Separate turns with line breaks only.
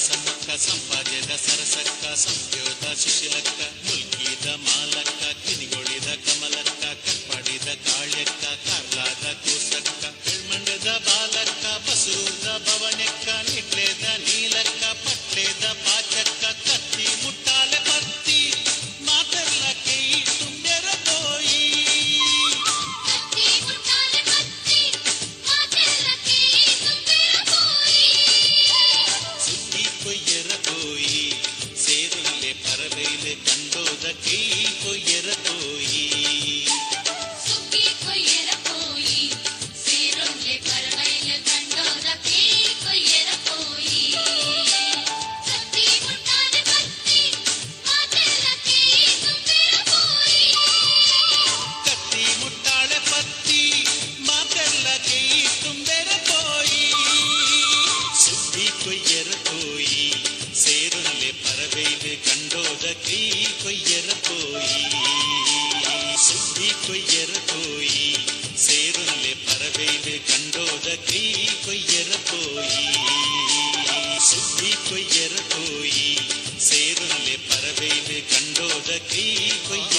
ಸಮ್ಮಕ್ಕ ಸಂಪಾದ್ಯದ ಸರಸಕ್ಕ ಸಂಪ್ಯೋದ ಶಿಶಿಲಕ್ಕ ಮುಲ್ಕಿದ ಮಾಲಕ್ಕ ಕಿನಿಗೊಳಿದ ಕಮಲಕ್ಕ ಕಟ್ಪಾಡಿದ ಕಾಳ್ಯಕ್ಕ ಕಾರ್ಲಾದ ಕೂಸಕ್ಕ ಹೆಳ್ಮಂಡದ ಬಾಲಕ್ಕ ಬಸೂರ್ದ ಭವನಕ್ಕ ನಿಟ್ಲೇದ ನೀಲಕ್ಕ ಪಟ್ಲೇದ ಪಾಚಕ್ಕ ಕತ್ತಿ ಮುಟ್ಟಾಲೆ ಪತ್ತಿ ಮಾತೆರ್ಲಕ್ಕೆ ಈ ತುಂಬ್ಯರ ಪೋಯಿ ಕಂಡೋದ ಕೈ ಕೊಯ್ಯರ ಪೋಯಿ
ಸುಗ್ಗಿ ಕೊಯ್ಯರ ಪೋಯಿ ಸೇರೊಂದೆ ಪರವೈಲ ಕಂಡೋದ ಕೈ ಕೊಯ್ಯರ ಪೋಯಿ ಕತ್ತಿ ಮುಟ್ಟಾಲೆ ಪತ್ತಿ ಮಾತೆಲ್ಲ ಕೈ ತುಂಬಿರ ಪೋಯಿ
ಕತ್ತಿ ಮುಟ್ಟಾಳೆ ಪತ್ತಿ ಮಾತೆಲ್ಲ ಕೈ ತುಂಬಿರ ಪೋಯಿ ಸುಗ್ಗಿ ಕೊಯ್ಯರ ಪೋಯಿ ಸೇರೊಂದೆ ಪರವೈಲ ಕಂಡೋದ ಕೈ ಕೊಯ್ಯರ ಪೋಯಿ ಸುಗ್ಗಿ ಕೊಯ್ಯರ ಪೋಯಿ ಸೇರೊಲ್ಲೆ ಪರವೈಲು ಕಂಡೋದ ಕೈ ಕೊಯ್ಯರ ಪೋಯಿ ಸುಗ್ಗಿ ಕೊಯ್ಯರ ಪೋಯಿ ಸೇರೊಲ್ಲೆ ಪರವೈಲು ಕಂಡೋದ ಕೈ ಕೊಯ್ಯ